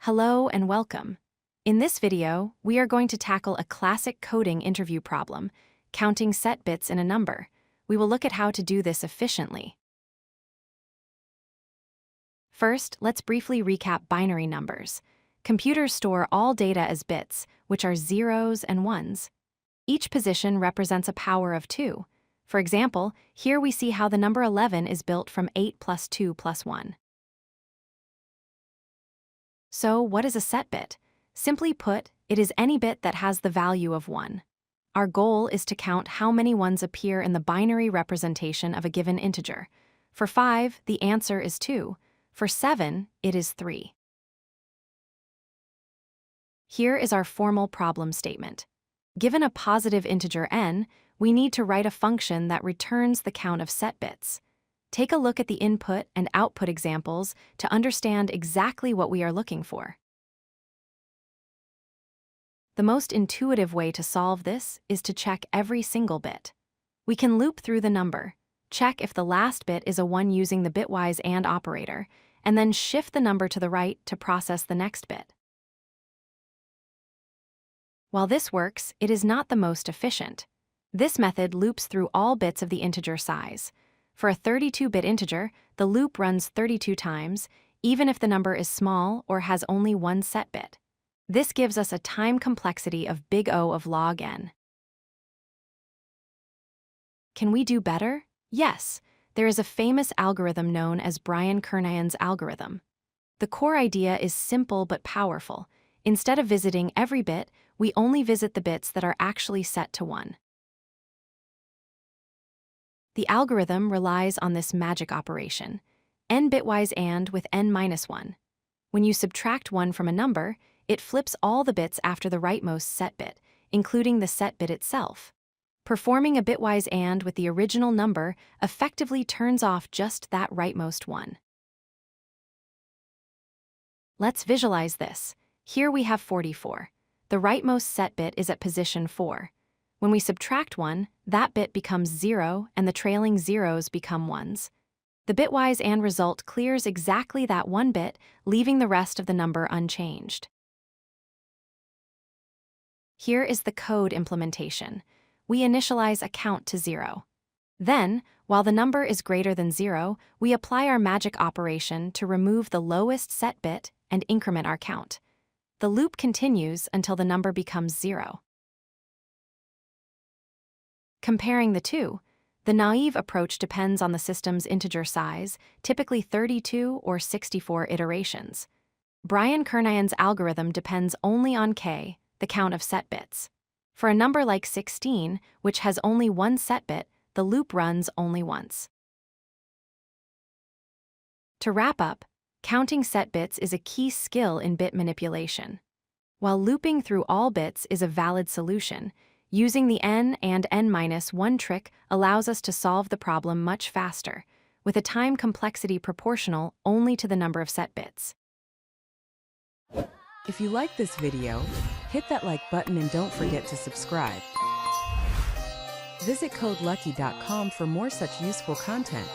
Hello and welcome. In this video, we are going to tackle a classic coding interview problem, counting set bits in a number. We will look at how to do this efficiently. First, let's briefly recap binary numbers. Computers store all data as bits, which are zeros and ones. Each position represents a power of 2. For example, here we see how the number 11 is built from 8 plus 2 plus 1. So, what is a set bit? Simply put, it is any bit that has the value of 1. Our goal is to count how many ones appear in the binary representation of a given integer. For 5, the answer is 2. For 7, it is 3. Here is our formal problem statement. Given a positive integer n, we need to write a function that returns the count of set bits. Take a look at the input and output examples to understand exactly what we are looking for. The most intuitive way to solve this is to check every single bit. We can loop through the number, check if the last bit is a 1 using the bitwise AND operator, and then shift the number to the right to process the next bit. While this works, it is not the most efficient. This method loops through all bits of the integer size. For a 32-bit integer, the loop runs 32 times, even if the number is small or has only one set bit. This gives us a time complexity of big O of log n. Can we do better? Yes. There is a famous algorithm known as Kernighan's algorithm. The core idea is simple but powerful. Instead of visiting every bit, we only visit the bits that are actually set to 1. The algorithm relies on this magic operation, n bitwise AND with n-1. When you subtract 1 from a number, it flips all the bits after the rightmost set bit, including the set bit itself. Performing a bitwise AND with the original number effectively turns off just that rightmost one. Let's visualize this. Here we have 44. The rightmost set bit is at position 4. When we subtract 1, that bit becomes 0 and the trailing zeros become 1s. The bitwise AND result clears exactly that one bit, leaving the rest of the number unchanged. Here is the code implementation. We initialize a count to 0. Then, while the number is greater than 0, we apply our magic operation to remove the lowest set bit and increment our count. The loop continues until the number becomes 0. Comparing the two, the naive approach depends on the system's integer size, typically 32 or 64 iterations. Kernighan's algorithm depends only on k, the count of set bits. For a number like 16, which has only one set bit, the loop runs only once. To wrap up, counting set bits is a key skill in bit manipulation. While looping through all bits is a valid solution, using the n and n-1 trick allows us to solve the problem much faster, with a time complexity proportional only to the number of set bits. If you like this video, hit that like button and don't forget to subscribe. Visit codelucky.com for more such useful content.